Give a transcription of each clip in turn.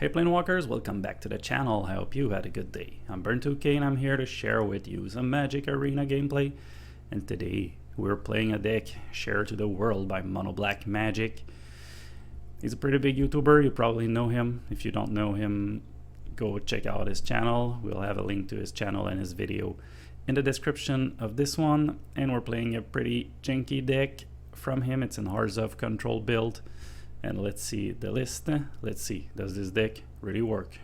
Hey Planewalkers, welcome back to the channel. I hope you had a good day. I'm Burn2k and I'm here to share with you some MTG Arena gameplay. And today we're playing a deck shared to the world by Mono Black Magic. He's a pretty big YouTuber, you probably know him. If you don't know him, go check out his channel. We'll have a link to his channel and his video in the description of this one. And we're playing a pretty janky deck from him. It's an Orzhov control build. And let's see the list. Let's see, does this deck really work?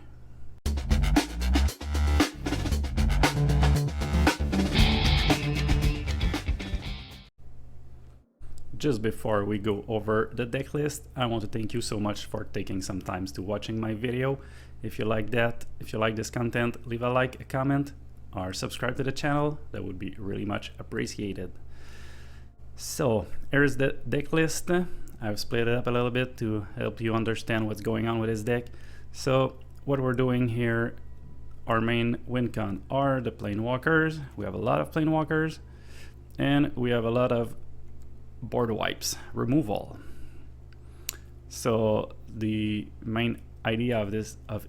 Just before we go over the deck list, I want to thank you so much for taking some time to watching my video. If you like that, if you like this content, leave a like, a comment, or subscribe to the channel. That would be really much appreciated. So here's the deck list. I've split it up a little bit to help you understand what's going on with this deck. So what we're doing here, our main win con are the Planewalkers. We have a lot of Planewalkers and we have a lot of board wipes removal. So the main idea of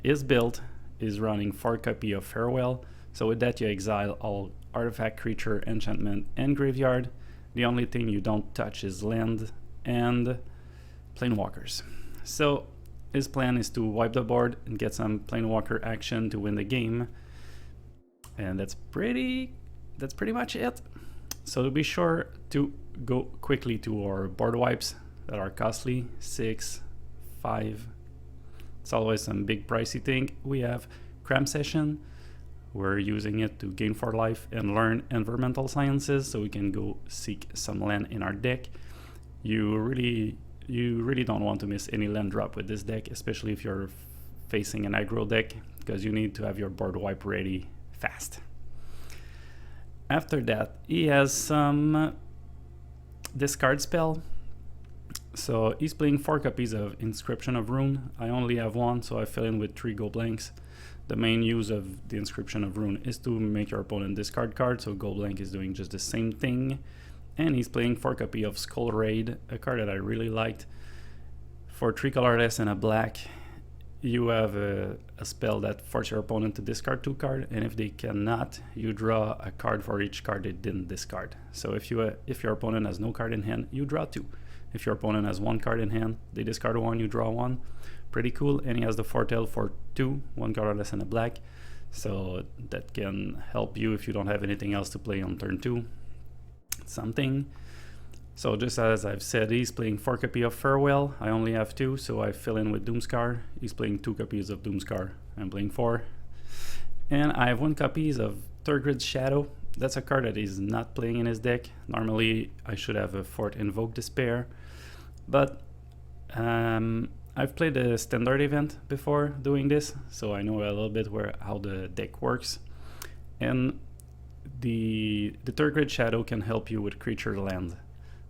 his build is running 4 copies of Farewell. So with that you exile all artifact, creature, enchantment, and graveyard. The only thing you don't touch is land and Planewalkers. So his plan is to wipe the board and get some Planewalker action to win the game, and that's pretty much it. So to be sure to go quickly to our board wipes that are costly, 6, 5. It's always some big pricey thing. We have Cram Session. We're using it to gain 4 life and learn environmental sciences so we can go seek some land in our deck. You really don't want to miss any land drop with this deck, especially if you're facing an aggro deck, because you need to have your board wipe ready fast. After that, he has some discard spell. So he's playing 4 copies of Inscription of Rune. I only have 1, so I fill in with 3 gold blanks. The main use of the Inscription of Rune is to make your opponent discard cards, so gold blank is doing just the same thing. And he's playing 4 copies of Skull Raid, a card that I really liked. For 3 colorless and a black, you have a spell that forces your opponent to discard 2 cards, and if they cannot, you draw a card for each card they didn't discard. So if your opponent has no card in hand, you draw 2. If your opponent has 1 card in hand, they discard 1, you draw 1. Pretty cool. And he has the Foretell for 2, 1 colorless and a black. So that can help you if you don't have anything else to play on turn 2. Something. So just as I've said, he's playing 4 copies of Farewell. I only have 2, so I fill in with Doomscar. He's playing 2 copies of Doomscar. I'm playing 4. And I have 1 copy of Turgid's Shadow. That's a card that he's not playing in his deck. Normally I should have a 4th Invoke Despair, but I've played the standard event before doing this, so I know a little bit how the deck works. And the Turgid's Shadow can help you with creature land.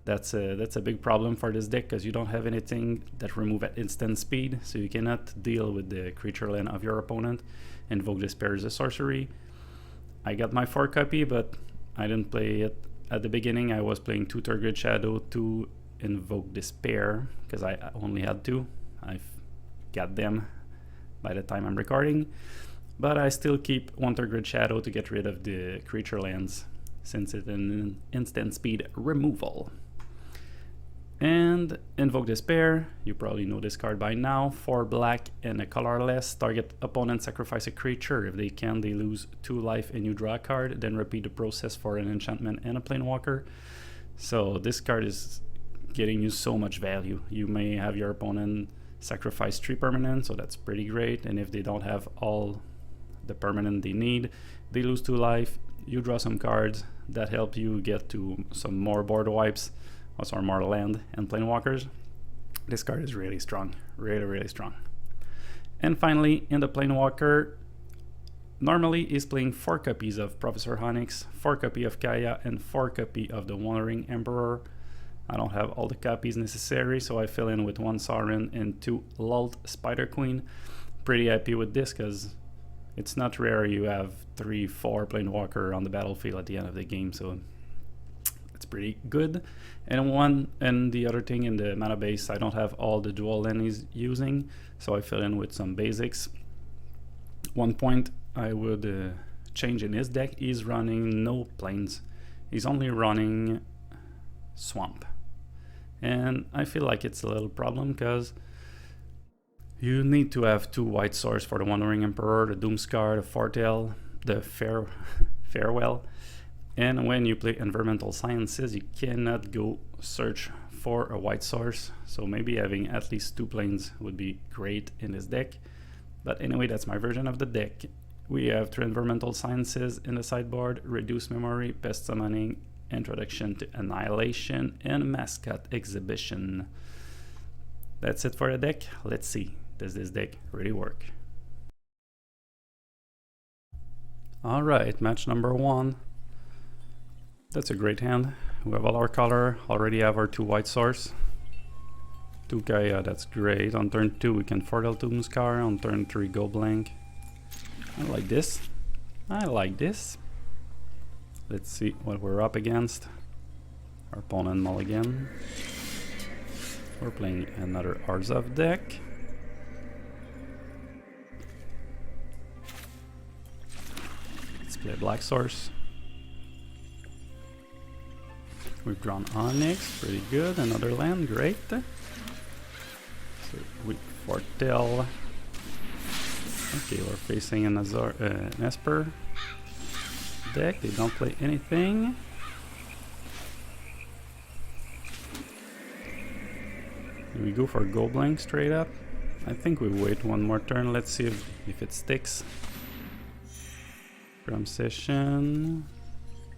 That's a big problem for this deck, because you don't have anything that remove at instant speed, so you cannot deal with the creature land of your opponent. Invoke Despair is a sorcery. I got my 4 copy, but I didn't play it at the beginning. I was playing 2 Turgid's Shadow, 2 Invoke Despair, because I only had 2. I've got them by the time I'm recording. But I still keep 1 Turgid's Shadow to get rid of the creature lands, since it's an instant speed removal. And Invoke Despair, you probably know this card by now. 4 black and a colorless. Target opponent sacrifice a creature. If they can, they lose 2 life and you draw a card. Then repeat the process for an enchantment and a Planewalker. So this card is getting you so much value. You may have your opponent sacrifice 3 permanents, so that's pretty great. And if they don't have all the permanent they need, they lose 2 life. You draw some cards that help you get to some more board wipes, also more land and Planewalkers. This card is really strong, really strong. And finally, in the Planewalker, normally he's playing 4 copies of Professor Onyx, 4 copies of Kaya, and 4 copies of the Wandering Emperor. I don't have all the copies necessary, so I fill in with 1 Sauron and 2 Lult Spider Queen. Pretty happy with this, because it's not rare you have 3-4 Planewalker on the battlefield at the end of the game, so it's pretty good. And the other thing in the mana base, I don't have all the dual land he's using, so I fill in with some basics. One point I would change in his deck, he's running no plains. He's only running swamp. And I feel like it's a little problem because you need to have 2 white swords for the Wandering Emperor, the Doomscar, the Foretell, the Farewell. And when you play Environmental Sciences, you cannot go search for a white source. So maybe having at least 2 plains would be great in this deck. But anyway, that's my version of the deck. We have 3 Environmental Sciences in the sideboard, Reduce Memory, Pest Summoning, Introduction to Annihilation, and Mascot Exhibition. That's it for the deck. Let's see, does this deck really work? Alright, match number 1. That's a great hand. We have all our color, already have our 2 white source. 2 Kaya, that's great. On turn 2 we can Foretell Doomscar, on turn 3 go blank. I like this. I like this. Let's see what we're up against. Our opponent mulligan. We're playing another Orzhov deck. Let's play Black Source. We've drawn Onyx, pretty good. Another land, great. So we Foretell. Okay, we're facing an Esper deck. They don't play anything. Do we go for go blank straight up? I think we wait one more turn. Let's see if it sticks. From session.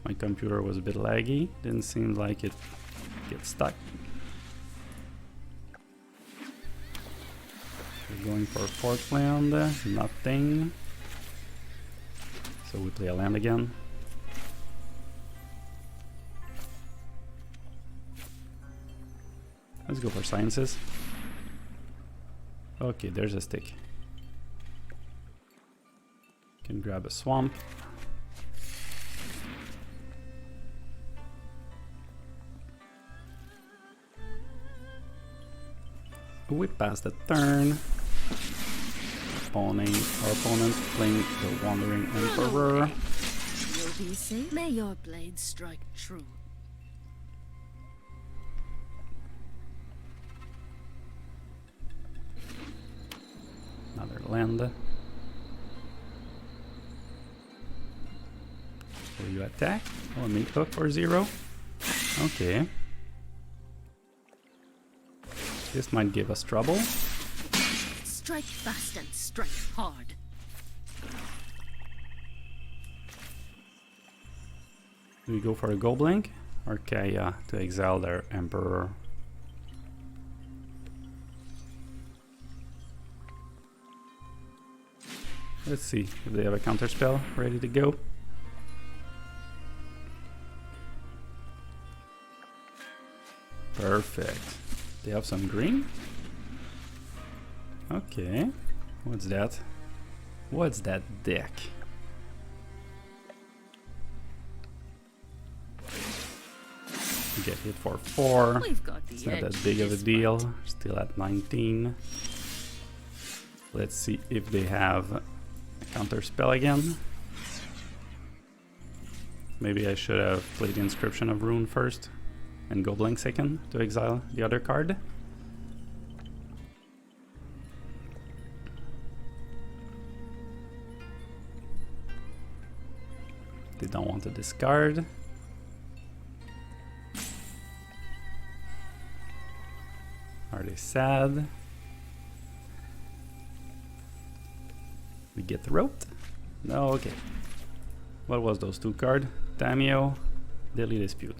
My computer was a bit laggy. Didn't seem like it gets stuck. We're going for a 4th land. Nothing. So we play a land again. Let's go for Sciences. Okay, there's a stick. Can grab a swamp. We pass the turn. Our opponent playing the Wandering Emperor. You'll be safe. May your blade strike true. Another land. Will you attack? Oh, meat hook for 0. Okay. This might give us trouble. Strike fast and strike hard. Do we go for a go blank or Kaya to exile their Emperor? Let's see if they have a counter spell ready to go. Perfect. They have some green? Okay. What's that? What's that deck? We get hit for 4. It's not that big of a deal. Still at 19. Let's see if they have a counter spell again. Maybe I should have played the Inscription of Ruin first and go blank second to exile the other card. They don't want to discard. Are they sad? We get roped? No, okay. What was those 2 cards? Tamio, Daily Dispute.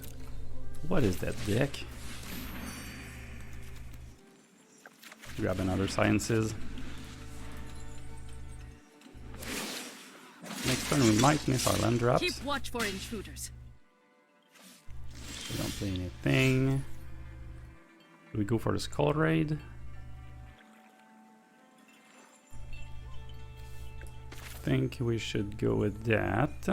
What is that deck? Grab another Sciences. Next turn we might miss our land drops. Keep watch for intruders. We don't play anything. Do we go for the Skull Raid? I think we should go with that.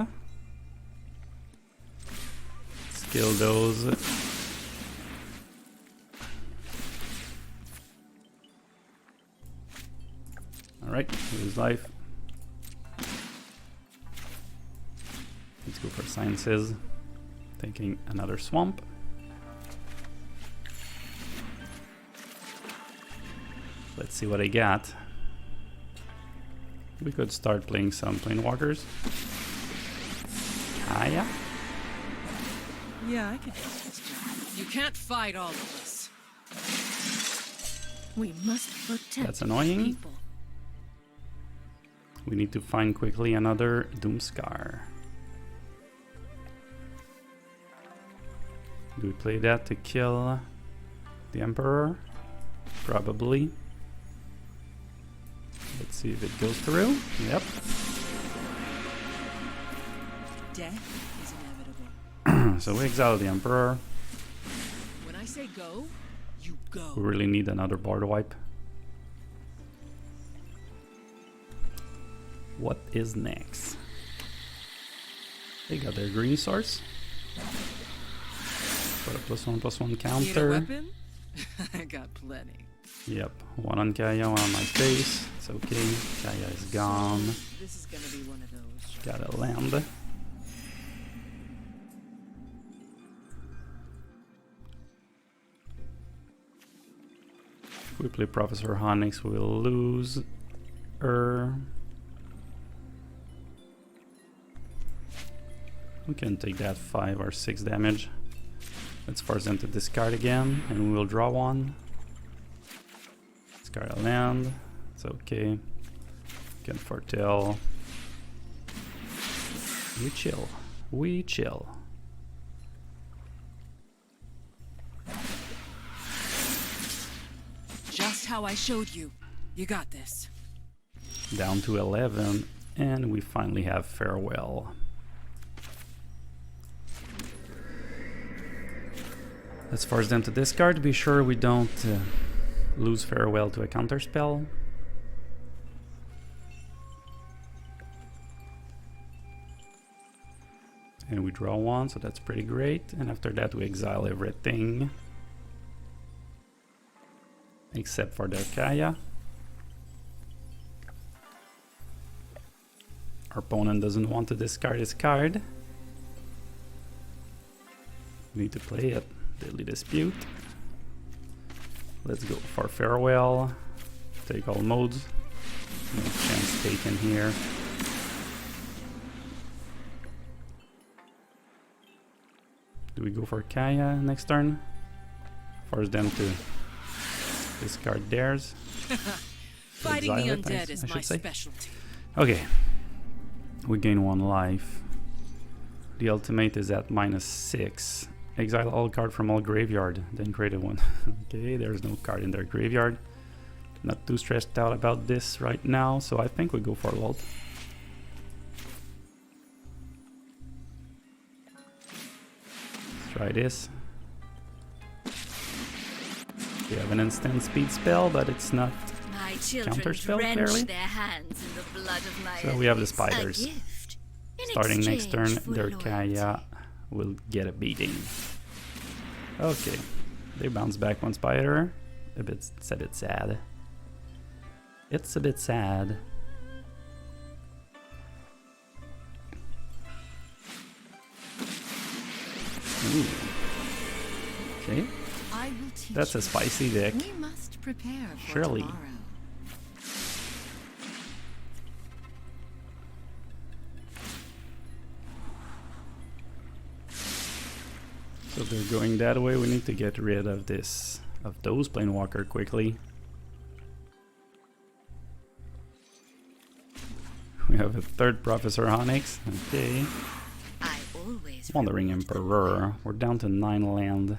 Let's kill those. Alright, lose life. Let's go for sciences. Taking another swamp. Let's see what I got. We could start playing some planewalkers. Kaya? Yeah, I can do this job. You can't fight all of us. We must protect That's annoying. people. We need to find quickly another Doomscar. Do we play that to kill the Emperor? Probably. Let's see if it goes through. Yep. Death is inevitable. So we exile the Emperor. When I say go, you go. We really need another board wipe. What is next? They got their green source. Put a +1/+1 Need a counter. weapon? I got plenty. Yep, one on Kaya, one on my face. It's okay. Kaya is gone. This is gonna be one of those. Gotta land. If we play Professor Honix, we'll lose her. We can take that 5 or 6 damage. Let's force them to discard again, and we'll draw one. Discard a land. It's okay. Can foretell. We chill. We chill. Just how I showed you. You got this. Down to 11, and we finally have Farewell. Let's force them to discard. Be sure we don't lose Farewell to a counterspell. And we draw one, so that's pretty great. And after that we exile everything. Except for their Kaya. Our opponent doesn't want to discard his card. We need to play it. Deadly Dispute. Let's go for Farewell. Take all modes. No chance taken here. Do we go for Kaya next turn? Force them to discard theirs. Fighting the Exile it, undead I is my should say. specialty. Okay. We gain 1 life. The ultimate is at -6. Exile all card from all graveyard, then create a one. Okay, there's no card in their graveyard. Not too stressed out about this right now, so I think we go for Vault. Let's try this. We have an instant speed spell, but it's not. My children Counterspell, drench clearly. their hands in the blood of my So we have the enemies. spiders. A gift in Starting next turn, exchange for their loyalty. Kaya will get a beating. Okay, they bounce back one spider. It's a bit sad. It's a bit sad. Ooh. Okay, I will teach that's a you. spicy deck. We must prepare for Surely. tomorrow. So they're going that way. We need to get rid of this, of those planewalker quickly. We have a third Professor Honix. Okay. I always Wandering reward the Emperor. We're down to 9 land.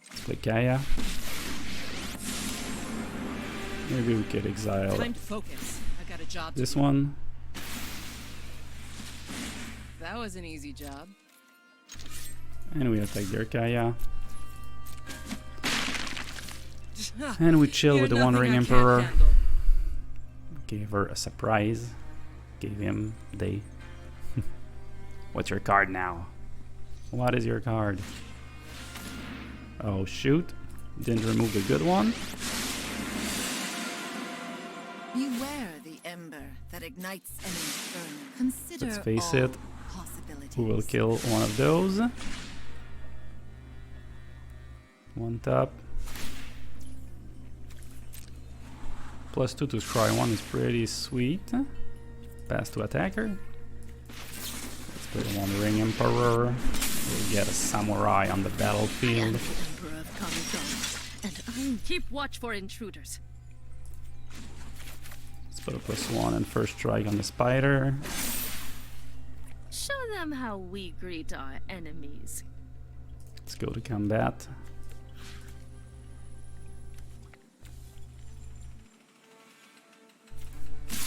Let's play Kaya. Maybe we could exile Time to focus. I got a job to this do. one. That was an easy job. And we attack their Kaya. And we chill You're with the nothing Wandering I can't Emperor. handle. Gave her a surprise. gave him day. What's your card now? What is your card? Oh shoot, didn't remove the good one. Beware the ember that ignites an inferno. Consider Let's face all it, possibilities. we will kill one of those. One tap. +2 to scry 1 is pretty sweet. Pass to attacker. Let's play one ring emperor. We'll get a samurai on the I am battlefield. the Emperor of Kamigawa, and I keep watch for intruders. Let's put a +1 and first strike on the spider. Show them how we greet our enemies. Let's go to combat.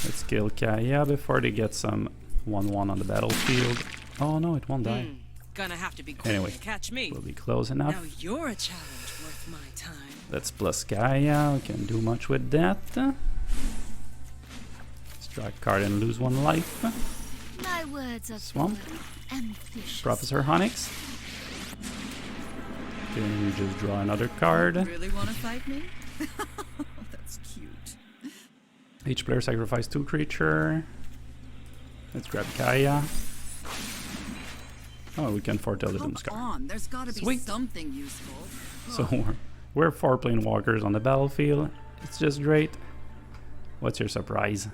Let's kill Kaya before they get some 1-1 on the battlefield. Oh no, it won't die. Gonna have to be quick Anyway, to catch me. we'll be close Now enough. you're a challenge worth my time. Let's plus Kaya, we can do much with that. Strike card and lose 1 life. My words are Swamp. pure, ambitious. Professor Honix. Can you just draw another card? Really want to fight me? That's cute. Each player sacrifice 2 creature. Let's grab Kaya. Oh, we can foretell the Come Doomscar. on, there's got to be Sweet. something useful. So we're 4 planewalkers on the battlefield. It's just great. What's your surprise?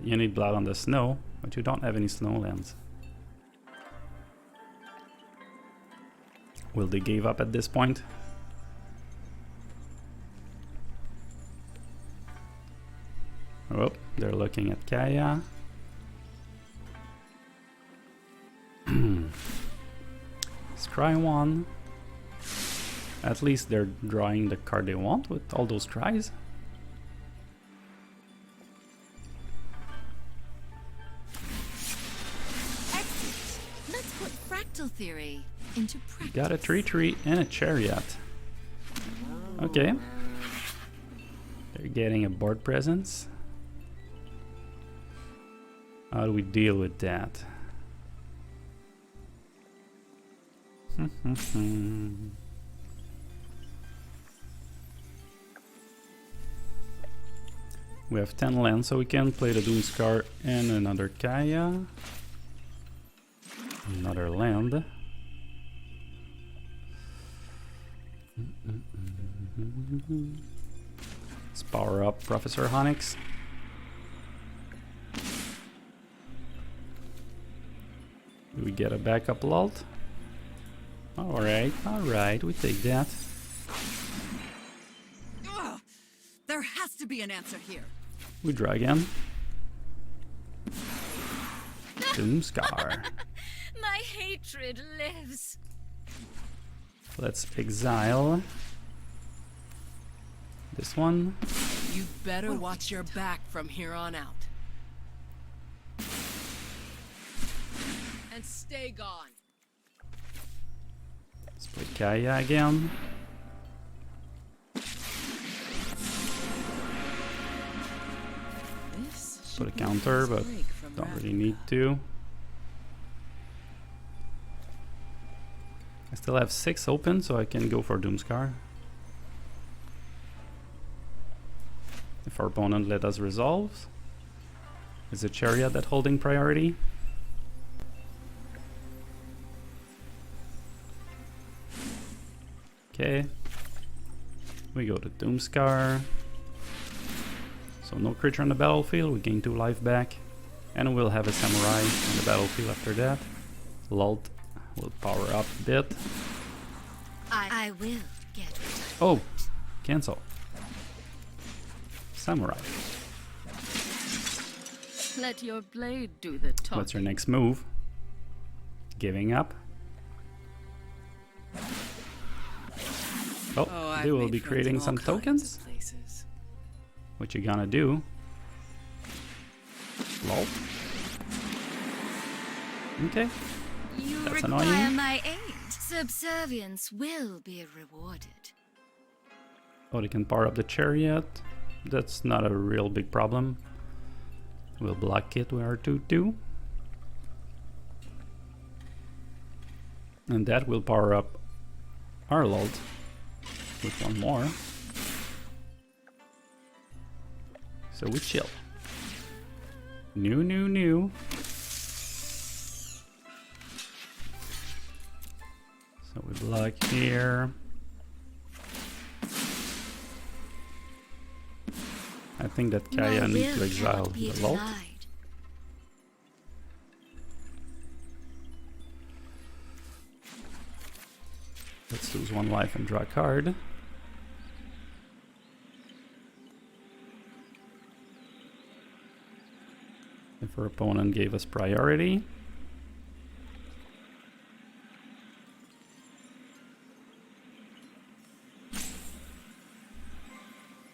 You need blood on the snow, but you don't have any snowlands. Will they give up at this point? Oh, they're looking at Kaya. Scry 1. At least they're drawing the card they want with all those tries. Excellent. Let's put fractal theory into practice. Got a 3/3 and a chariot. Okay. They're getting a board presence. How do we deal with that? We have 10 lands, so we can play the Doomscar and another Kaya. Another land. Let's power up Professor Honix. Do we get a backup Lult? Alright, we take that. Ugh, there has to be an answer here. We draw again. Doomscar. My hatred lives. Let's exile this one. You better watch your back from here on out. And stay gone. Let's play Kaya again. This Put a should be counter, nice but break from don't really Ravnica. need to. I still have 6 open, so I can go for Doomscar. If our opponent let us resolve. Is a Chariot that holding priority? Okay. We go to Doomscar. So no creature on the battlefield, we gain 2 life back. And we'll have a Samurai on the battlefield after that. Lult will power up a bit. I will get it. Oh! Cancel. Samurai. Let your blade do the talking. What's your next move? Giving up? Oh, Oh, they I've will made be friends creating in all some kinds tokens? of places. What you gonna do? Lol. Okay. You That's require annoying. my aid. Subservience will be rewarded. Oh, they can power up the Chariot. That's not a real big problem. We'll block it with our 2/2. And that will power up our Lult with one more. So we chill. New. So we block here. I think that Kaya needs to exile the Lult. Let's lose one life and draw a card. If our opponent gave us priority.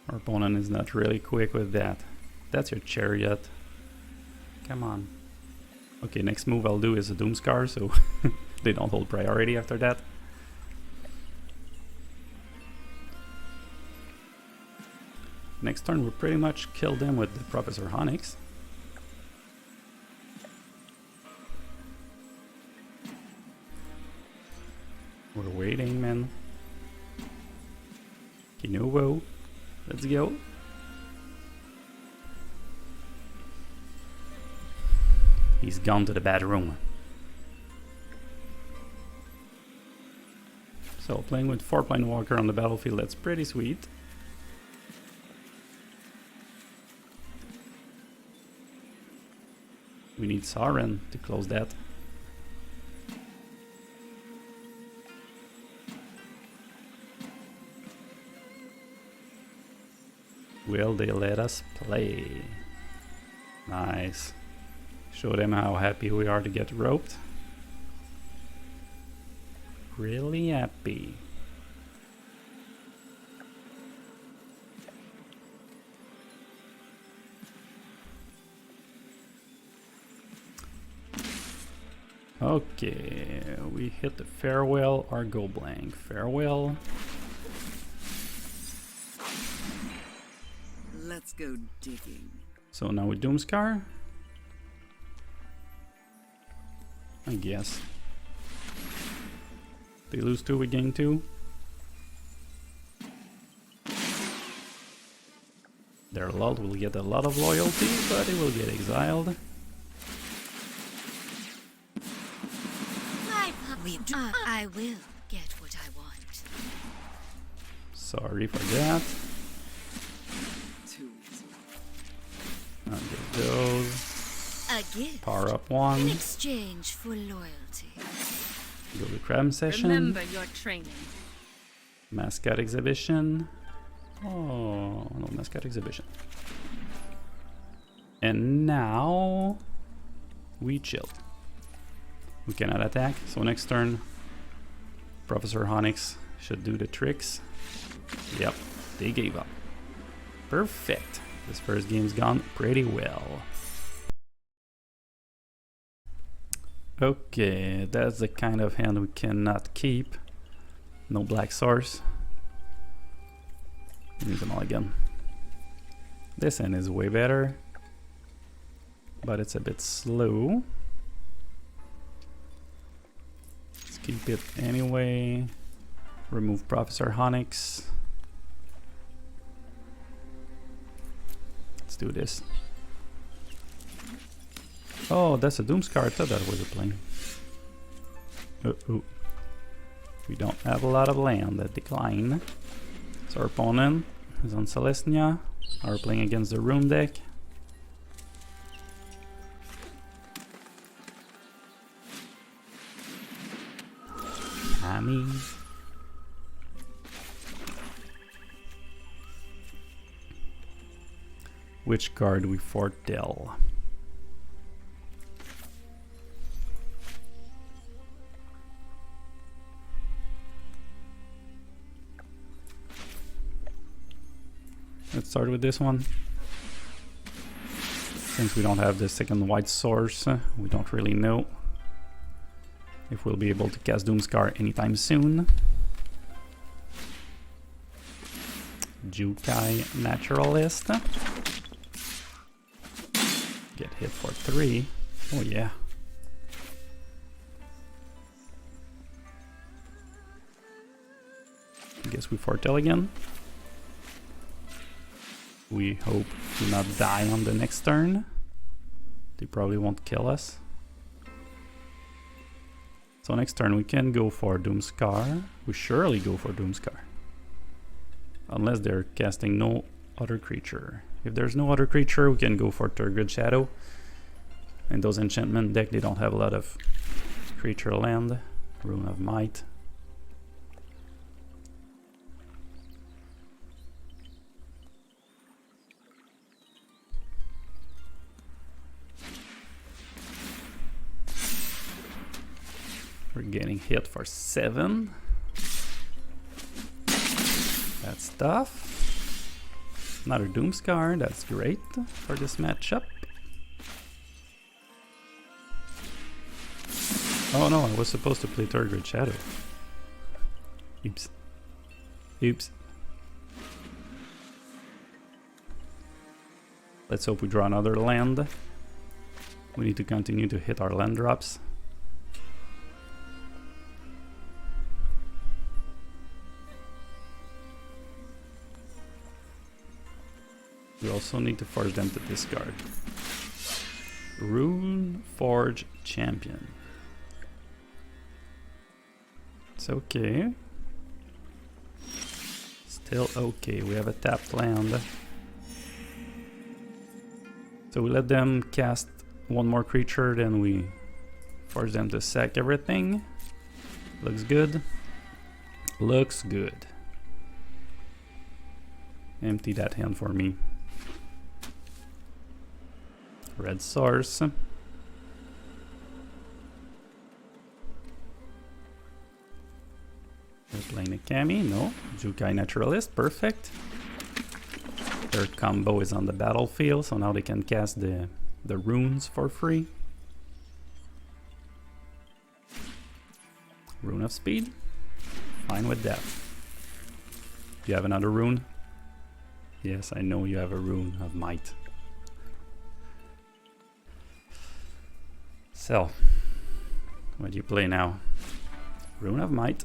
Our opponent is not really quick with that. That's your Chariot. Come on. Okay, next move I'll do is a Doomscar, so they don't hold priority after that. Next turn we'll pretty much kill them with the Professor Onyx. We're waiting, man. Kinovo. Let's go. He's gone to the bedroom. So playing with 4 Planewalker on the battlefield, that's pretty sweet. We need Sorin to close that. Will they let us play? Nice. Show them how happy we are to get roped. Really happy. Okay, we hit the farewell or go blank. Farewell. Let's go digging. So now with Doomscar? I guess. They lose 2, we gain 2. Their Lult will get a lot of loyalty, but it will get exiled. I will get what I want. Sorry for that. I'll get those. A gift Power up 1. in exchange for loyalty. Go to Cram Session. Remember your training. Mascot Exhibition. Oh, no, Mascot Exhibition. And now we chill. We cannot attack, so next turn Professor Onyx should do the tricks. Yep, they gave up. Perfect. This first game's gone pretty well. Okay, that's the kind of hand we cannot keep. No black source. Need them all again. This hand is way better, but it's a bit slow. Let's keep it anyway. Remove Professor Onyx. Let's do this. Oh, that's a Doomscar. I thought that was a plane. Oh. We don't have a lot of land that decline. So our opponent is on Celestia. Are playing against the Room deck. Kami. Which card we foretell? Let's start with this one. Since we don't have the second white source, we don't really know if we'll be able to cast Doomscar anytime soon. Jukai Naturalist. Get hit for 3. Oh yeah. I guess we foretell again. We hope to not die on the next turn. They probably won't kill us. So next turn we can go for Doomscar. We surely go for Doomscar. Unless they're casting no other creature. If there's no other creature, we can go for Turgid Shadow. In those enchantment deck, they don't have a lot of creature land. Rune of Might. We're getting hit for 7. That's tough. Another Doomscar, that's great for this matchup. Oh no, I was supposed to play Turgid Shadow. Oops. Oops. Let's hope we draw another land. We need to continue to hit our land drops. We also need to force them to discard. Rune Forge Champion. It's okay. Still okay. We have a tapped land. So we let them cast one more creature, then we force them to sack everything. Looks good. Looks good. Empty that hand for me. Red source. We're playing a Kami, no. Jukai Naturalist, perfect. Their combo is on the battlefield, so now they can cast the runes for free. Rune of Speed, fine with that. Do you have another rune? Yes, I know you have a Rune of Might. So, what do you play now? Rune of Might.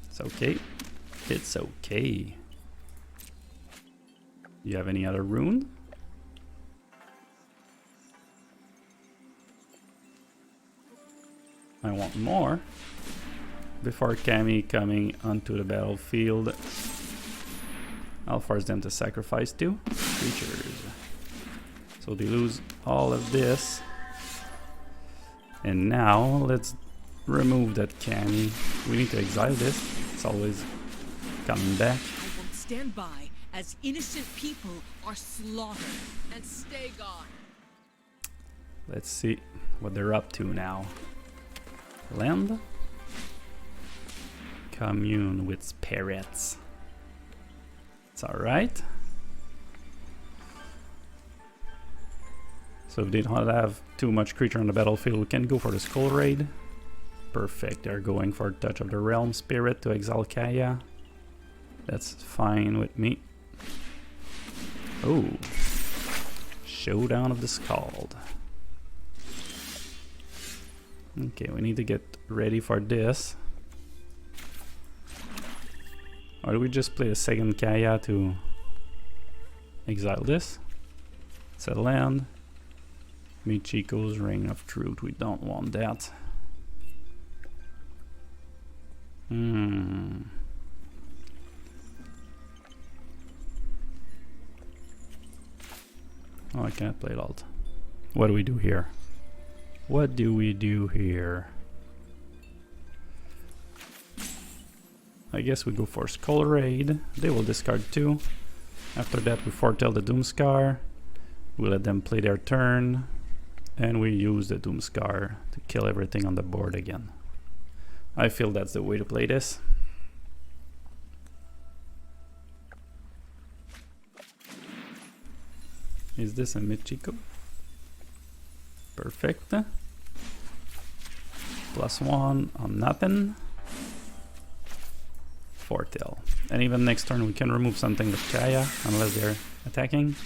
It's okay. It's okay. Do you have any other rune? I want more. Before Kami coming onto the battlefield, I'll force them to sacrifice 2 creatures. So they lose all of this. And now let's remove that Kami. We need to exile this. It's always coming back. I won't stand by as innocent people are slaughtered. And stay gone. Let's see what they're up to now. Land. Commune with spirits. It's alright. So if they don't have too much creature on the battlefield, we can go for the Skull Raid. Perfect, they're going for Touch of the Realm Spirit to exile Kaya. That's fine with me. Oh, Showdown of the Scald. Okay, we need to get ready for this. Or do we just play a second Kaya to exile this? It's a land. Michiko's Ring of Truth, we don't want that. Oh, I can't play alt. What do we do here? What do we do here? I guess we go for Skull Raid. They will discard 2. After that we foretell the Doomscar. We let them play their turn. And we use the Doomscar to kill everything on the board again. I feel that's the way to play this. Is this a Michiko? Perfect. +1 on nothing. Foretell. And even next turn we can remove something with Kaya unless they're attacking.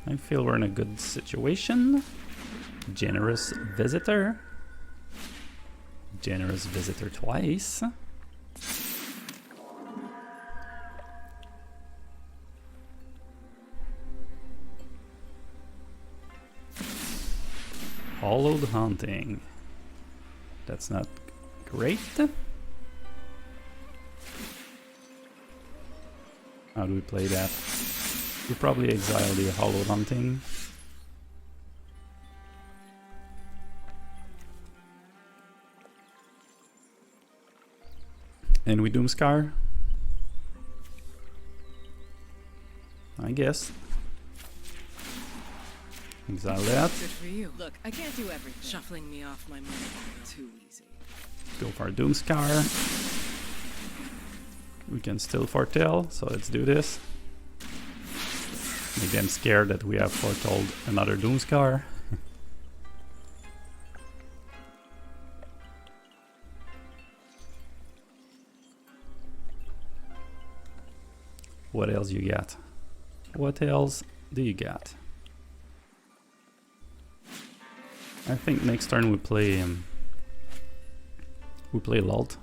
I feel we're in a good situation. Generous visitor. Generous visitor twice. Hollowed hunting. That's not great. How do we play that? We probably exile the hollowed hunting. And we Doomscar. I guess. Exile that. Good for you. Look, I can't do everything. Shuffling me off my money too easy. Go for Doomscar. We can still foretell, so let's do this. Make them scared that we have foretold another Doomscar. What else you got? What else do you got? I think next turn we play Lalt.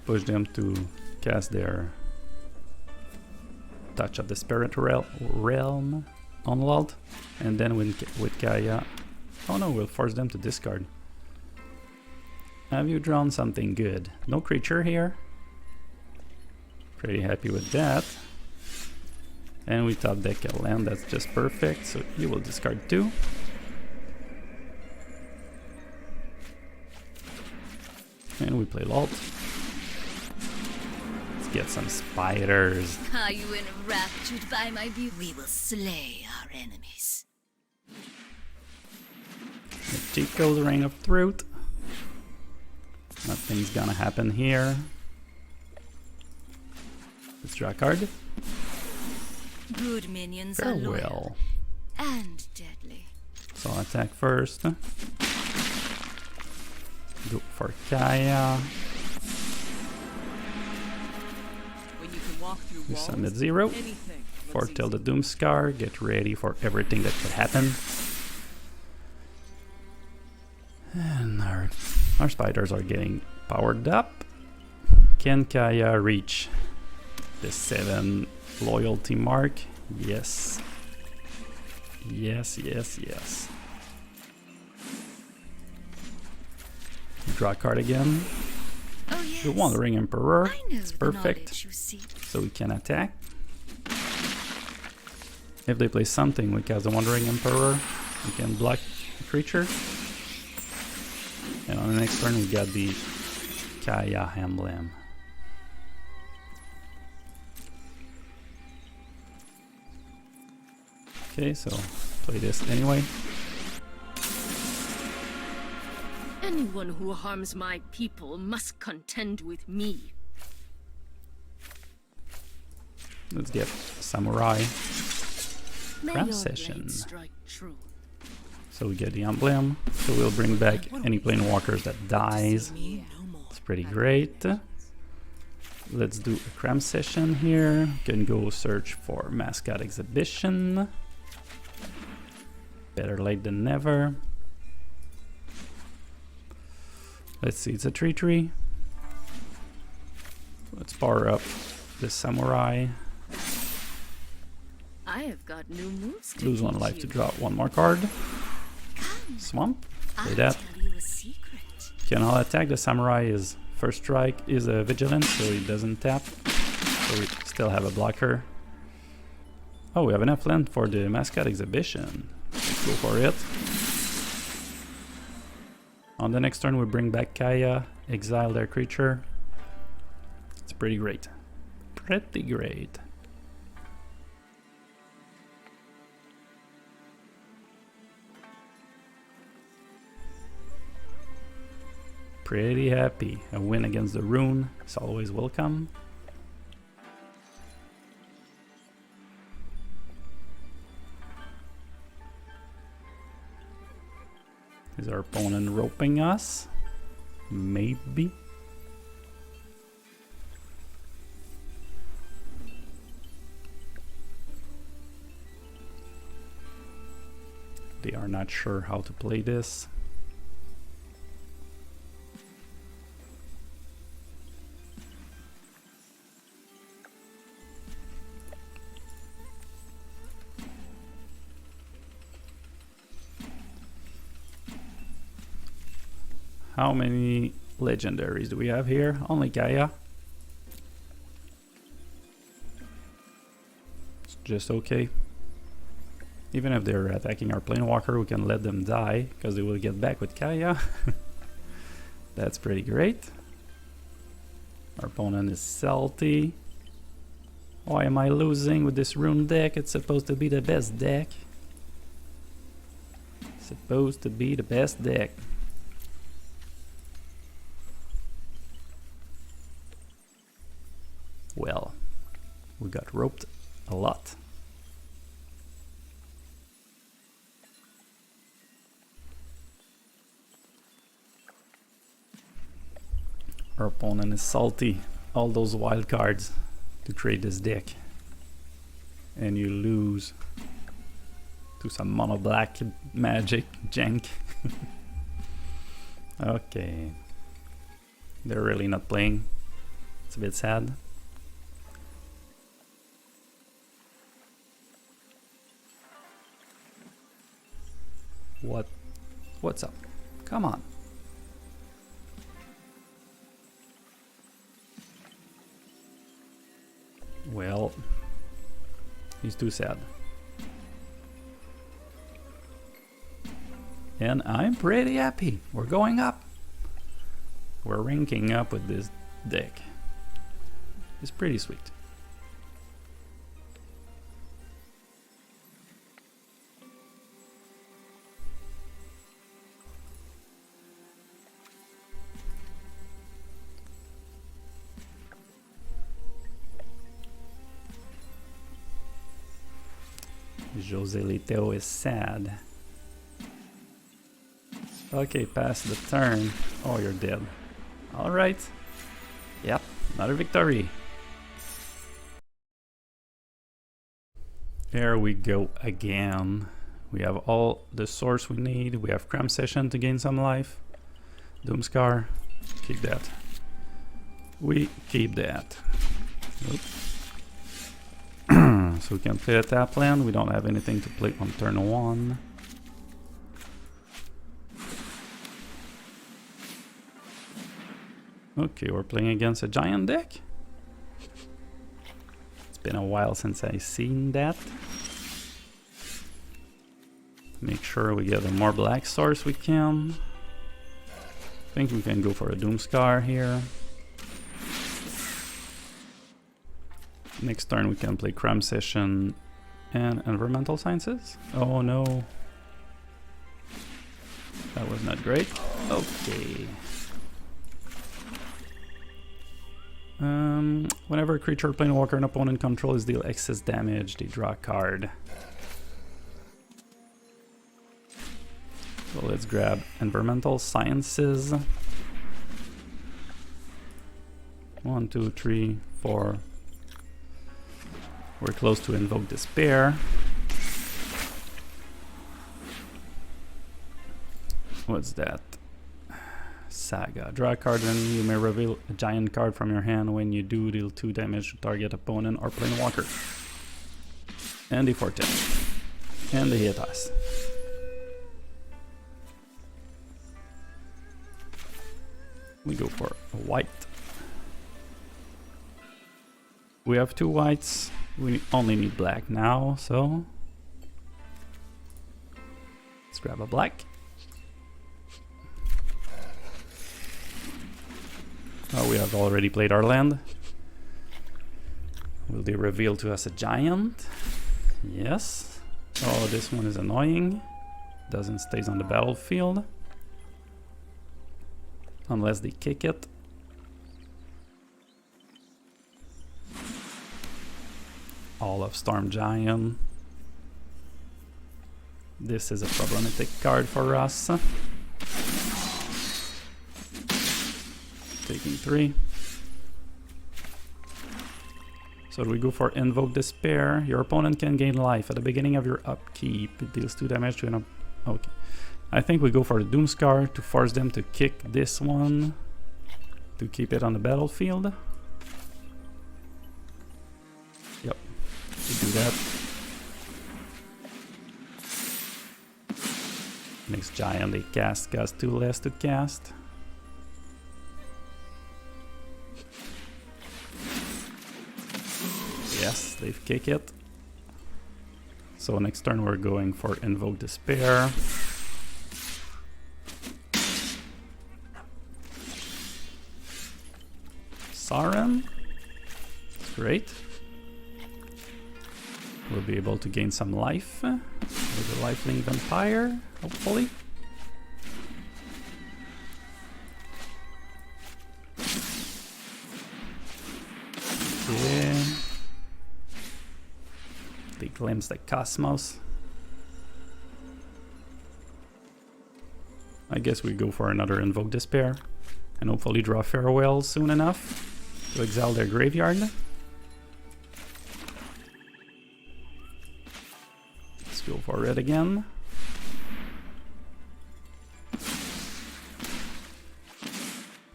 Push them to cast their Touch of the Spirit Realm on Lalt, and then with Kaya, oh no, we'll force them to discard. Have you drawn something good? No creature here. Pretty happy with that. And we top deck a land, that's just perfect, so you will discard 2. And we play Lalt. Let's get some spiders. Are you enraptured by my beauty? We will slay our enemies. If Chico's Ring of Truth. Nothing's gonna happen here. Let's draw a card. Good minions are loyal Farewell. and deadly. So I'll attack first. Go for Kaya. When you can walk through We walls, summon 0. anything looks Foretell the easy. Doomscar. Get ready for everything that could happen. And our spiders are getting powered up. Can Kaya reach the 7 loyalty mark? Yes. Yes, yes, yes. Draw a card again. Oh yes. The Wandering Emperor. I know It's the perfect. knowledge you seek. So we can attack. If they play something, we cast the Wandering Emperor. We can block the creature. And on the next turn we got the Kaya emblem. Okay, so play this anyway. Anyone who harms my people must contend with me. Let's get Samurai. May Craft your session. blade strike true. So we get the emblem. So we'll bring back any planewalkers that dies. Me no more. It's pretty great. Let's do a cram session here. Can go search for Mascot Exhibition. Better late than never. Let's see, it's a 3/3. Let's power up the Samurai. I have got new moves to Lose 1 teach life you. to draw 1 more card. Come, Swamp. Play I'll that. tell you a secret. Can all attack. The Samurai is first strike is a vigilant, so he doesn't tap. So we still have a blocker. Oh, we have enough land for the Mascot Exhibition. Let's go for it. On the next turn we bring back Kaya, exile their creature. It's pretty great. Pretty great. Pretty happy. A win against the Rune is always welcome. Is our opponent roping us? Maybe. are not sure how to play this. How many legendaries do we have here? Only Gaia. It's just okay. Even if they're attacking our Planewalker, we can let them die, because they will get back with Gaia. That's pretty great. Our opponent is salty. Why am I losing with this rune deck? It's supposed to be the best deck. Supposed to be the best deck. Well, we got roped a lot. Our opponent is salty. All those wild cards to create this deck. And you lose to some mono black magic jank. Okay. They're really not playing. It's a bit sad. What's up? Come on. Well, he's too sad. And I'm pretty happy. We're going up. We're ranking up with this deck. It's pretty sweet. Jose Liteo is sad. Okay, pass the turn. Oh, you're dead. Alright. Yep, another victory. There we go again. We have all the source we need. We have Cram Session to gain some life. Doomscar. Keep that. We keep that. Oops. So we can play a tap land. We don't have anything to play on turn 1. Okay, we're playing against a giant deck. It's been a while since I've seen that. Make sure we get a more black source we can. I think we can go for a Doomscar here. Next turn we can play Cram Session and Environmental Sciences. Oh no. That was not great. Okay. Whenever a creature, Planewalker, and opponent control is deal excess damage, they draw a card. So let's grab Environmental Sciences. 1, 2, 3, 4. We're close to Invoke Despair. What's that? Saga. Draw a card and you may reveal a giant card from your hand. When you do, deal 2 damage to target opponent or Planewalker. And they fortune. And they hit us. We go for a white. We have 2 whites. We only need black now, so let's grab a black. Oh, we have already played our land. Will they reveal to us a giant? Yes. Oh, this one is annoying. Doesn't stays on the battlefield. Unless they kick it. All of Storm Giant. This is a problematic card for us. Taking 3. So we go for Invoke Despair. Your opponent can gain life. At the beginning of your upkeep, it deals 2 damage to an Okay. I think we go for the Doomscar to force them to kick this one to keep it on the battlefield. Yep, we do that. Next giant they cast costs 2 less to cast. Yes, they've kicked it. So next turn we're going for Invoke Despair. Siren. Great. We'll be able to gain some life with the Lifelink Vampire, hopefully. Yeah. They glimpse the Cosmos. I guess we go for another Invoke Despair and hopefully draw Farewell soon enough to exile their graveyard. Let's go for red again.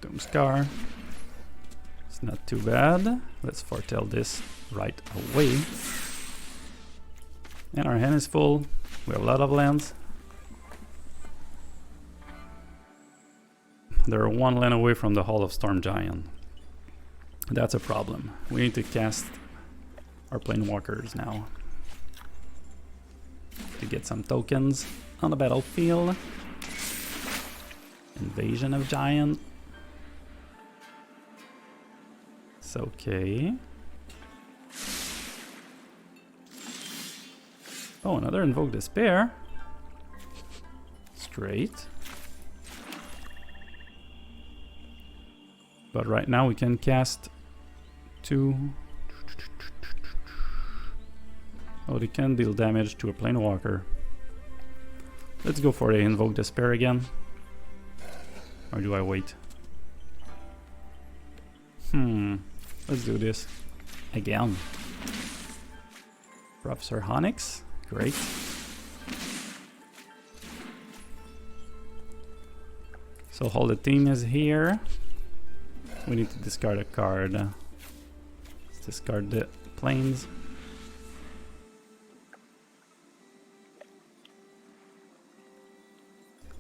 Doomscar. It's not too bad. Let's foretell this right away. And our hand is full. We have a lot of lands. They're 1 land away from the Hall of Storm Giant. That's a problem. We need to cast our Planewalkers now to get some tokens on the battlefield. Invasion of Giant. It's okay. Oh, another Invoke Despair. It's great. But right now we can cast 2. Oh, they can deal damage to a Planewalker. Let's go for the Invoke Despair again. Or do I wait? Let's do this again. Professor Honix. Great. So all the team is here. We need to discard a card. Let's discard the planes.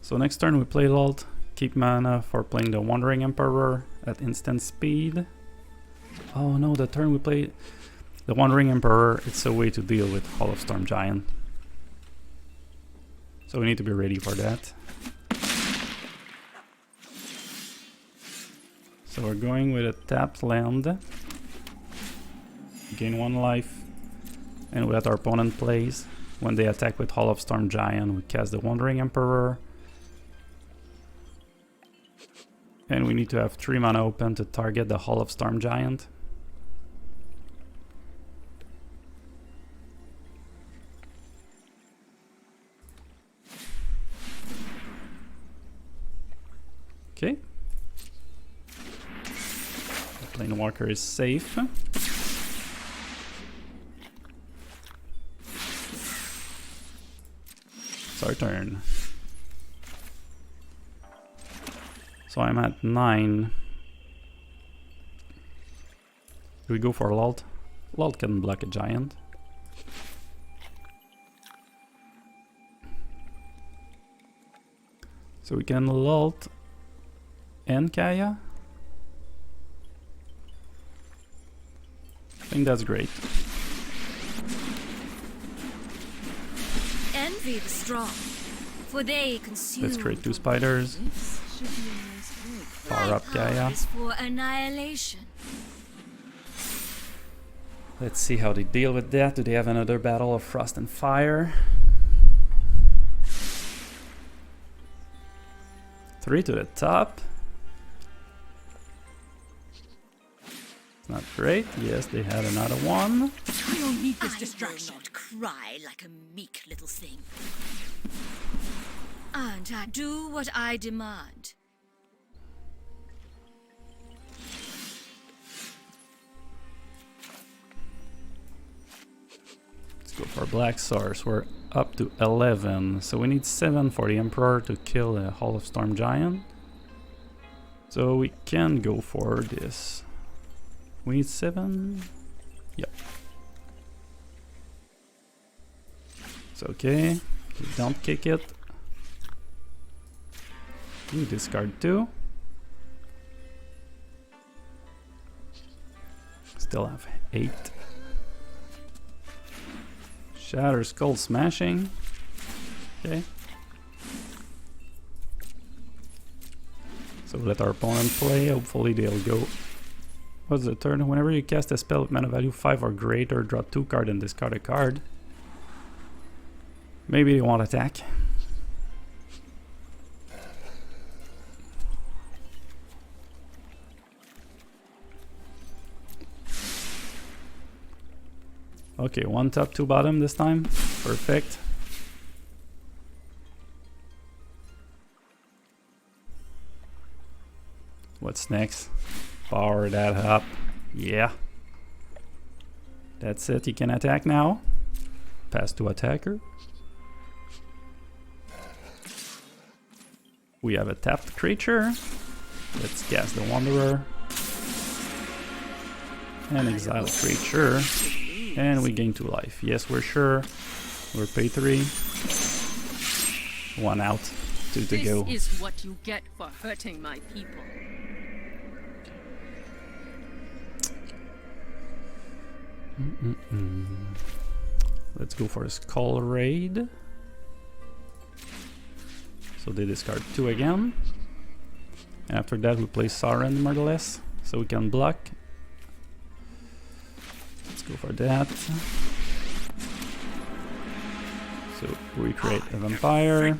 So next turn we play Lalt. Keep mana for playing the Wandering Emperor at instant speed. Oh no, the turn we play the Wandering Emperor, it's a way to deal with Hall of Storm Giant. So we need to be ready for that. So we're going with a tapped land. Gain 1 life. And what our opponent plays. When they attack with Hall of Storm Giant, we cast the Wandering Emperor. And we need to have 3 mana open to target the Hall of Storm Giant. Okay. The Planewalker is safe. It's our turn. So I'm at 9. Do we go for Lalt? Lalt can block a giant. So we can Lalt and Kaya. I think that's great. Envy the strong, for they consume. Let's create 2 spiders. Power up Gaia. Is for annihilation. Let's see how they deal with that. Do they have another Battle of Frost and Fire? 3 to the top. Not great. Yes, they had another one. I don't need this I distraction. will not cry like a meek little thing. And I do what I demand. Let's go for Black Source. We're up to 11. So we need 7 for the Emperor to kill a Hall of Storm Giant. So we can go for this. We need 7. Yep. It's okay. You don't kick it. You discard 2. Still have 8. Shatter Skull Smashing. Okay. So let our opponent play. Hopefully they'll go. What's the turn? Whenever you cast a spell with mana value 5 or greater, draw 2 cards and discard a card. Maybe they won't attack. Okay, 1 top, 2 bottom this time. Perfect. What's next? Power that up. Yeah. That's it. You can attack now. Pass to attacker. We have a tapped creature. Let's cast the Wanderer. And exile a creature. And we gain 2 life. Yes, we're sure. We're pay 3. 1 out. 2 to go. This is what you get for hurting my people. Let's go for a Skull Raid. So they discard 2 again. After that we play Surrender, so we can block. Let's go for that. So we create a vampire.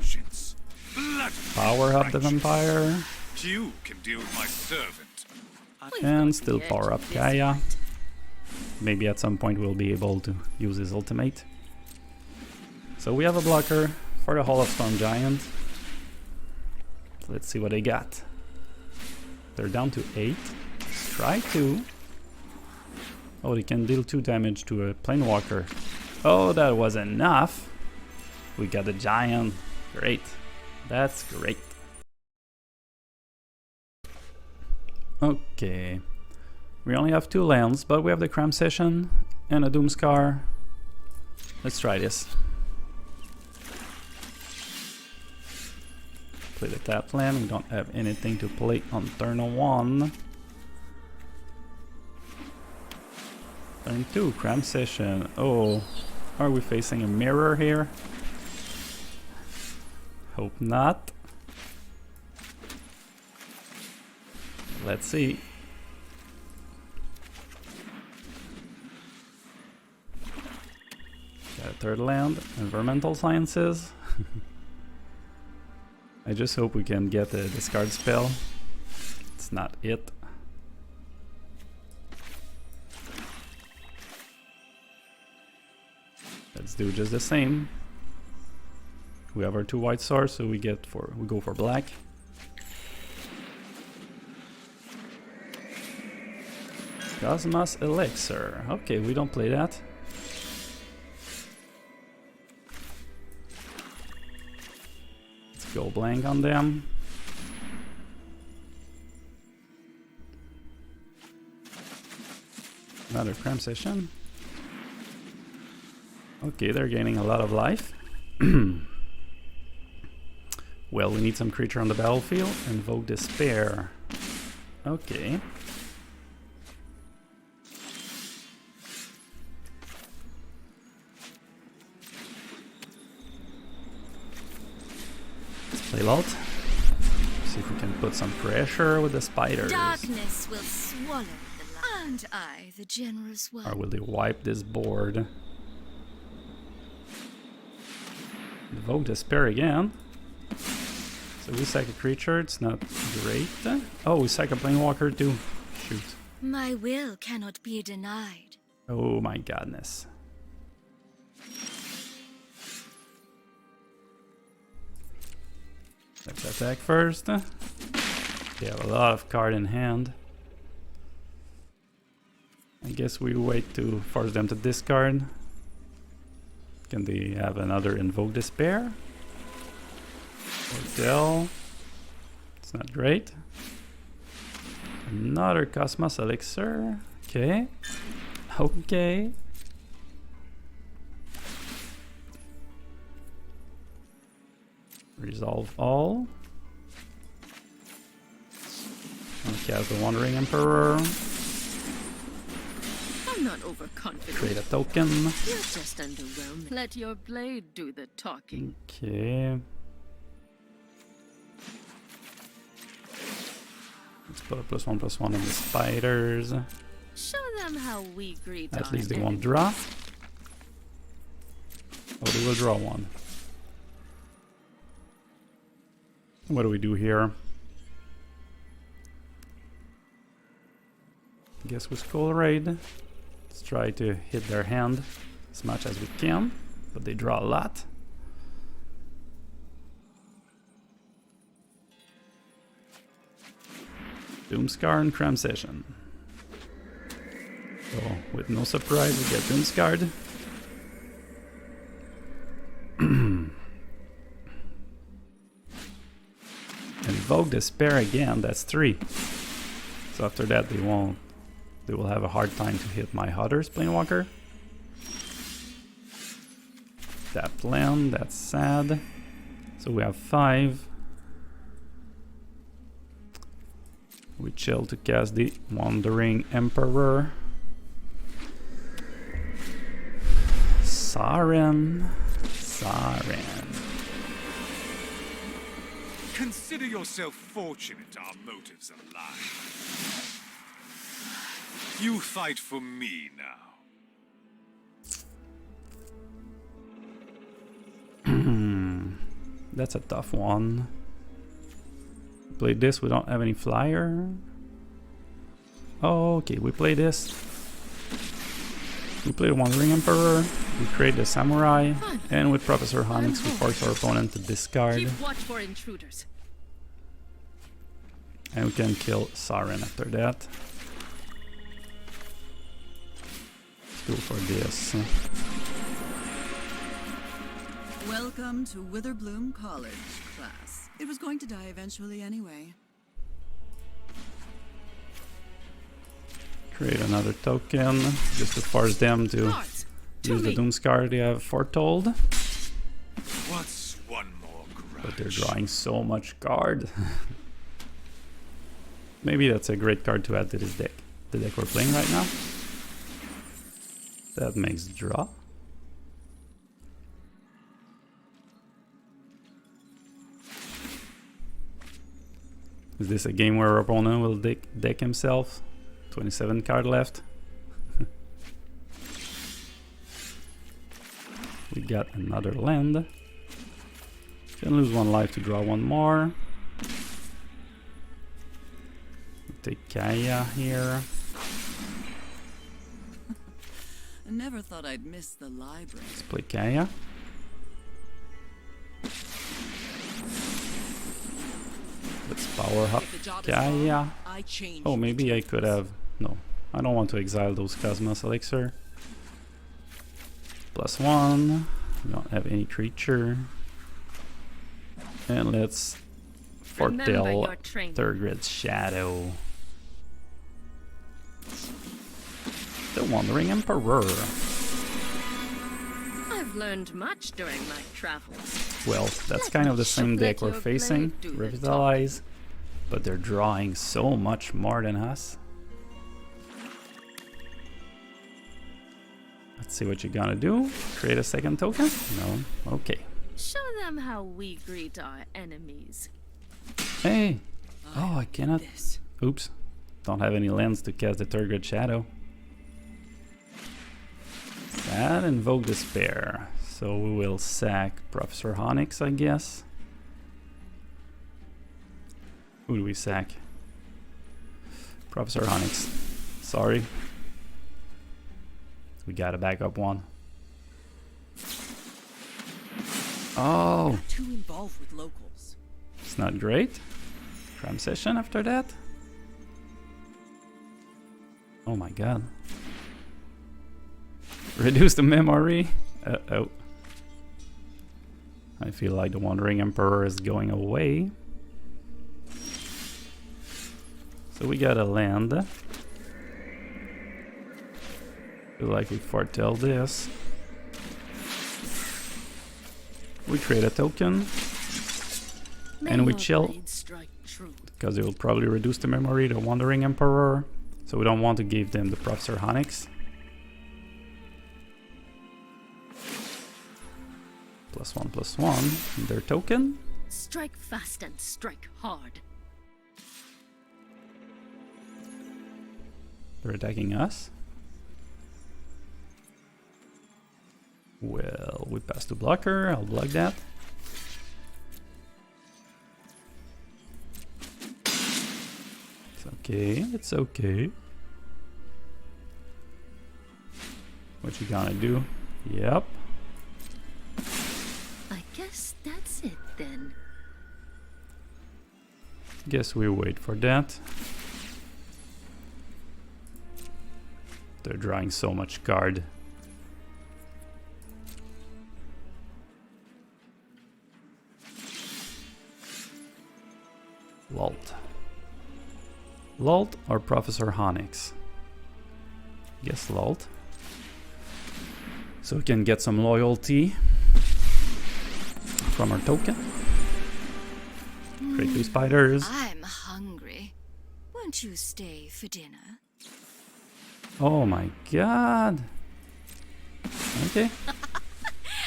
Power up the vampire. You can deal with my servant. And still power up Kaya. Maybe at some point we'll be able to use his ultimate. So we have a blocker for the Hall of Storm Giant. Let's see what they got. They're down to 8. Let's try 2. Oh, they can deal 2 damage to a Planewalker. Oh, that was enough. We got a Giant. Great. That's great. Okay. We only have 2 lands, but we have the Cram Session and a Doomscar. Let's try this. Play the tap land. We don't have anything to play on turn 1. Turn 2, Cram Session. Oh, are we facing a mirror here? Hope not. Let's see. Got a 3rd land, Environmental Sciences. I just hope we can get a discard spell. It's not it. Let's do just the same. We have our 2 white swords, so we go for black. Cosmos Elixir. Okay, we don't play that. Let's go blank on them. Another Cram Session. Okay, they're gaining a lot of life. Well, we need some creature on the battlefield. Invoke Despair. Okay. Let's play Lot. See if we can put some pressure with the spiders. Darkness will swallow the light. And I, the generous one. Or will they wipe this board? Invoke Despair again. So we sack a creature, it's not great. Oh, we sack a Planewalker too. Shoot. My will cannot be denied. Oh my godness. Let's attack first. They have a lot of card in hand. I guess we wait to force them to discard. Can they have another Invoke Despair? Hotel. It's not great. Another Cosmos Elixir. Okay. Okay. Resolve all. And cast the Wandering Emperor. I'm not overconfident. Create a token. You're just underwhelming. Let your blade do the talking. Okay. Let's put a +1/+1 on the spiders. Show them how we greet At our least they won't enemies. draw. Oh, they will draw one. What do we do here? Guess we Skull Raid. Let's try to hit their hand as much as we can, but they draw a lot. Doomscar and Cram Session. So, with no surprise, we get Doomscarred. Invoke Despair again, that's 3. So after that they will have a hard time to hit my Hunters Planewalker. Tapped land, that's sad. So we have 5. We chill to cast the Wandering Emperor. Saren. Consider yourself fortunate our motives align. You fight for me now. That's a tough one. Play this, we don't have any flyer. Oh, okay, we play this. We play the Wandering Emperor, we create the Samurai, and with Professor Honix we force our opponent to discard. Keep watch for intruders. And we can kill Saren after that. Let's go for this. Welcome to Witherbloom College, class. It was going to die eventually anyway. Create another token, just to force them to Cards. use the Doomscar they have foretold. What's one more grudge? But they're drawing so much card. Maybe that's a great card to add to this deck. The deck we're playing right now. That makes draw. Is this a game where our opponent will deck himself? 27 card left. We got another land. Can lose 1 life to draw 1 more. Take Kaya here. I never thought I'd miss the library. Let's play Kaya. Let's power up If the job is Kaya. done, I change Oh, the maybe I terms. could have... No, I don't want to exile those Cosmos Elixir. +1. We don't have any creature. And let's Remember foretell your training. 3rd Grid Shadow. The Wandering Emperor. I've learned much during my travels. Well, that's Let kind of me the same let deck we're your facing, blade do the Revitalize, but they're drawing so much more than us. Let's see what you're gonna do. Create a 2nd token? No? Okay. Show them how we greet our enemies. Hey! Oh, I cannot... This. Oops. Don't have any lands to cast the 3rd Grid Shadow. Sad, Invoke Despair. So we will sack Professor Honix, I guess. Who do we sack? Professor Honix. Sorry. We got a backup one. Oh, Too involved with locals. it's not great. Cram Session after that. Oh my god. Reduce the memory. Uh-oh. I feel like the Wandering Emperor is going away. So we got a land. Feel like we foretell this. We create a token. And we chill. Because it will probably reduce the memory, the Wandering Emperor. So we don't want to give them the Professor Onyx. +1/+1. Their token. Strike fast and strike hard. They're attacking us. Well, we pass to blocker. I'll block that. It's okay. It's okay. What you gonna do? Yep. I guess that's it then. Guess we wait for that. They're drawing so much card. Lult. Lult or Professor Onyx? Guess Lult. So we can get some loyalty from our token. Create 2 spiders. I'm hungry. Won't you stay for dinner? Oh my god. Okay.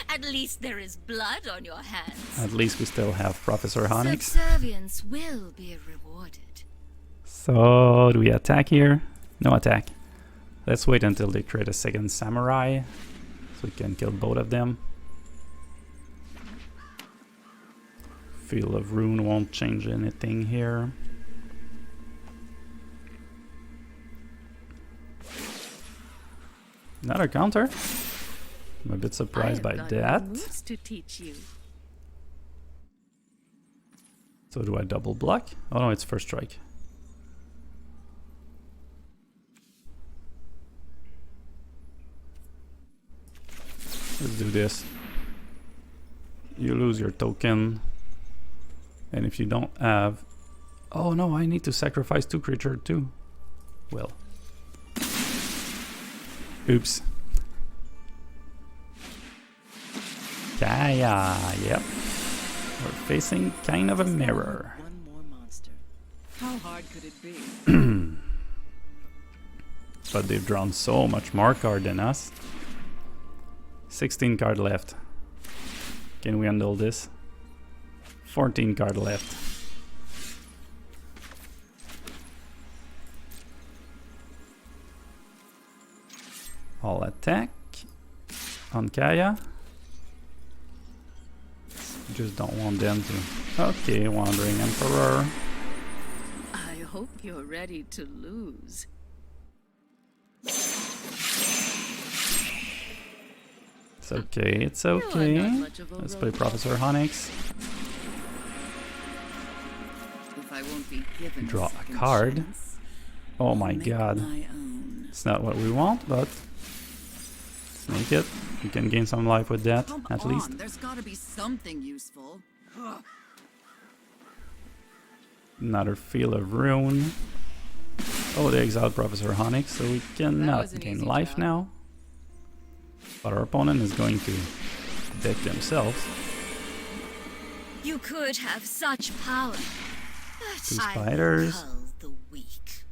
At least there is blood on your hands. At least we still have Professor Onyx. Subservience will be rewarded. So do we attack here? No attack. Let's wait until they create a second samurai. So we can kill both of them. Field of Rune won't change anything here. Another counter. I'm a bit surprised by that. Moves to teach you. So do I double block? Oh no, it's first strike. Let's do this. You lose your token. And if you don't have... Oh no, I need to sacrifice 2 creatures too. Well. Oops. Kaya, yep. We're facing kind of a mirror. One more monster. How hard could it be? But they've drawn so much more card than us. 16 card left. Can we handle this? 14 card left. All attack on Kaya. Just don't want them to. Okay, Wandering Emperor. I hope you're ready to lose. It's okay, it's okay. not much of a Let's play robot. Professor Onyx. If I won't be given Draw a second card. chance, Oh I'll my make god. my own. It's not what we want, but let's make it. We can gain some life with that, Come at on, least. there's got to be something useful. Another Field of Rune. Oh, they exiled Professor Onyx, so we cannot was an gain easy life job. now. But our opponent is going to deck themselves. You could have such power. But 2 I will spiders. cull the weak.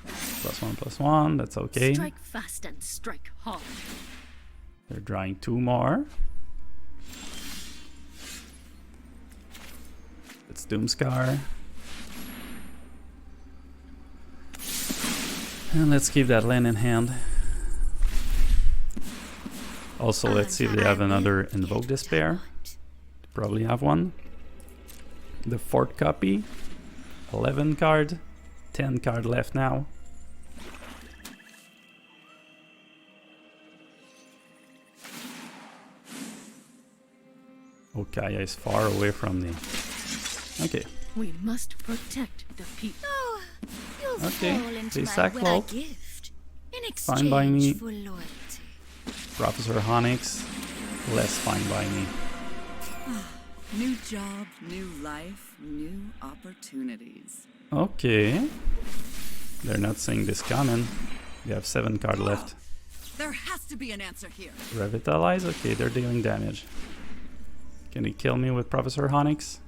+1/+1, that's okay. Strike fast and strike hard. They're drawing 2 more. It's Doomscar. And let's keep that land in hand. Also, let's see if they have another Invoke Despair. They probably have one. The 4th copy. 11 card. 10 card left now. Okaya is far away from the... Okay. We must protect the people. Oh, you'll Okay, fall into they my sack well Lult. gift in Fine by me. exchange for loyalty. Professor Onyx. Less fine by me. New job, new life, new opportunities. Okay. They're not seeing this coming. They have 7 cards left. There has to be an answer here. Revitalize? Okay, they're dealing damage. Can he kill me with Professor Onyx?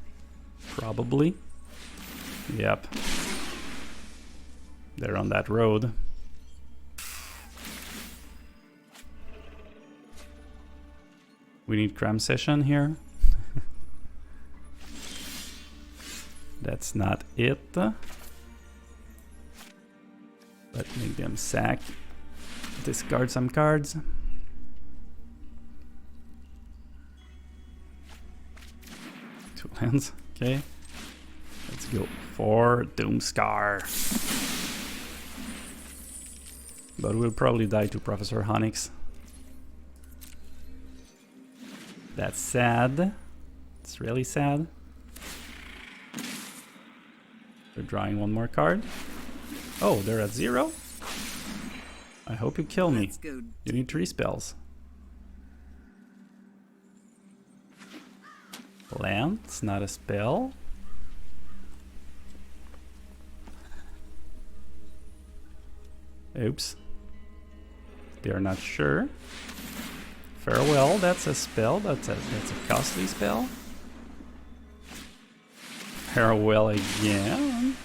Probably. Yep. They're on that road. We need cram session here. That's not it. But make them sack. Discard some cards. Two lands. Okay. Let's go for Doomscar. But we'll probably die to Professor Onyx. That's sad. It's really sad. They're drawing one more card. Oh, they're at 0? I hope you kill me. Let's go. You need 3 spells. Land, it's not a spell. Oops. They are not sure. Farewell, that's a spell, that's a costly spell. Farewell again.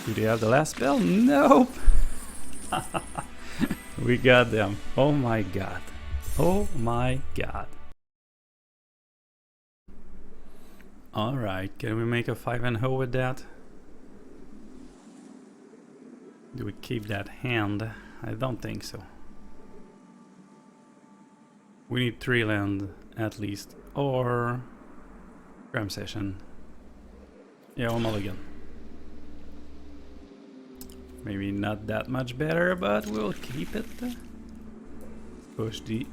Do they have the last spell? Nope. We got them. Oh my god. Oh my god. Alright, can we make a 5-0 with that? Do we keep that hand? I don't think so. We need 3 land at least. Or cram session. Yeah, one mulligan. Maybe not that much better, but we'll keep it. Push the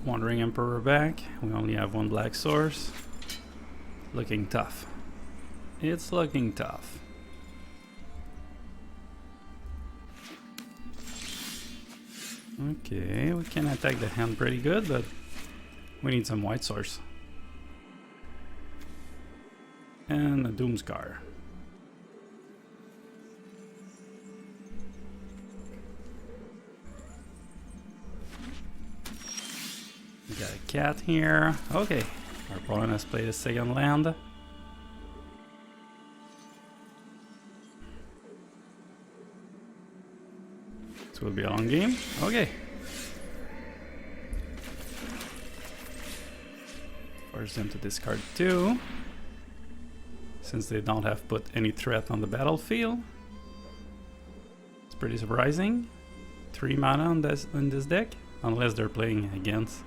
Wandering Emperor back. We only have 1 black source. Looking tough. It's looking tough. Okay, we can attack the hand pretty good, but we need some white source. And a Doomscar. We got a cat here. Okay, our opponent has played a second land. This will be a long game. Okay. Force them to discard 2. Since they don't have put any threat on the battlefield. It's pretty surprising. 3 mana on this deck. Unless they're playing against.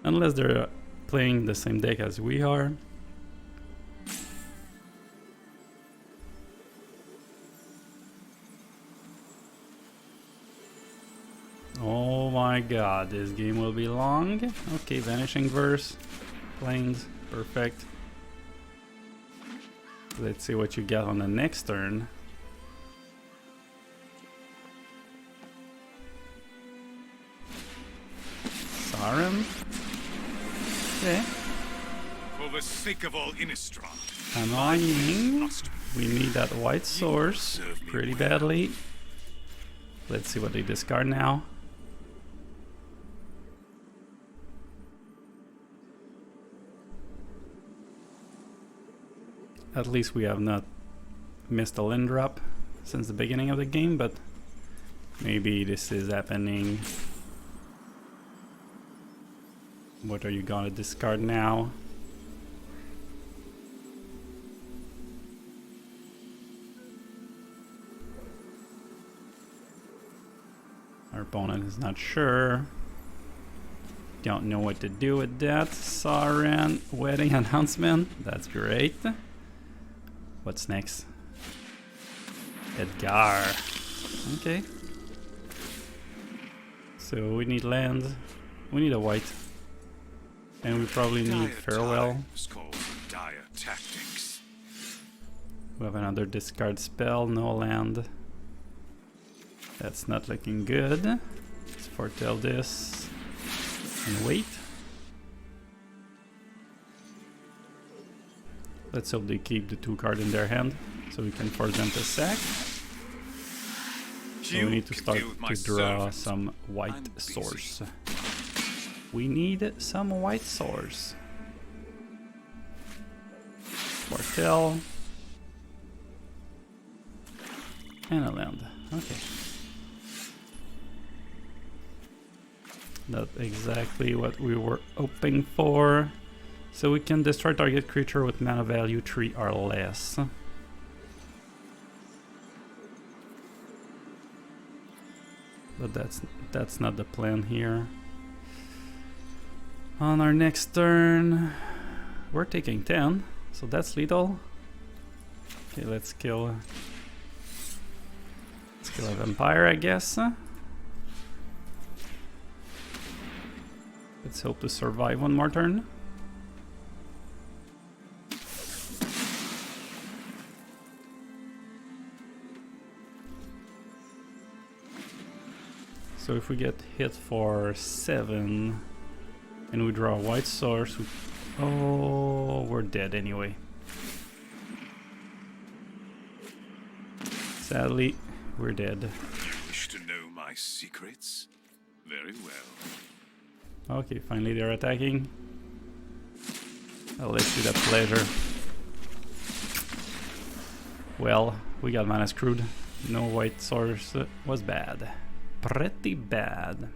Unless they're playing the same deck as we are. Oh my god, this game will be long. Okay, Vanishing Verse. Plains, perfect. Let's see what you get on the next turn. Sarum. Okay. For the sake of all Innistrad, Annoying. We need that white source pretty badly. Let's see what they discard now. At least we have not missed a land drop since the beginning of the game, but maybe this is happening. What are you gonna discard now? Our opponent is not sure. Don't know what to do with that. Sauron, wedding announcement. That's great. What's next? Edgar. Okay. So we need land. We need a white. And we probably need farewell. times call for dire tactics. We have another discard spell, no land. That's not looking good. Let's foretell this and wait. Let's hope they keep the 2 cards in their hand, so we can force them to sack. So we need to start to draw some white source. We need some white source. Martel. And a land. Okay. Not exactly what we were hoping for. So we can destroy target creature with mana value 3 or less. But that's not the plan here. On our next turn, we're taking 10, so that's lethal. Okay, let's kill a vampire, I guess. Let's hope to survive one more turn. So if we get hit for 7 and we draw a white source, oh, we're dead anyway. Sadly, we're dead. You wish to know my secrets? Very well. Okay, finally they're attacking. I'll let you that pleasure. Well, we got mana screwed. No white source was bad. Pretty bad.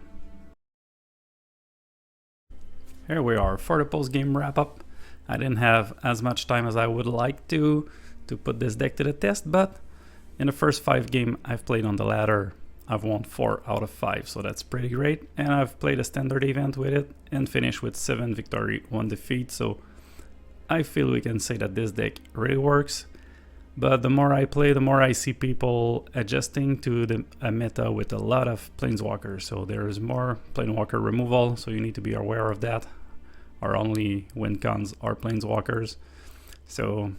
Here we are for the post-game wrap-up. I didn't have as much time as I would like to put this deck to the test, but in the first 5 games I've played on the ladder, I've won 4 out of 5, so that's pretty great. And I've played a standard event with it and finished with 7 victory, 1 defeat, so I feel we can say that this deck really works. But the more I play, the more I see people adjusting to a meta with a lot of planeswalkers. So there's more planeswalker removal, so you need to be aware of that. Our only win cons are planeswalkers. So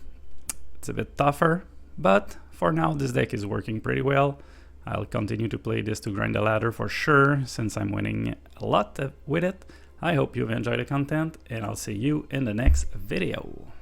it's a bit tougher, but for now this deck is working pretty well. I'll continue to play this to grind the ladder for sure, since I'm winning a lot with it. I hope you've enjoyed the content, and I'll see you in the next video.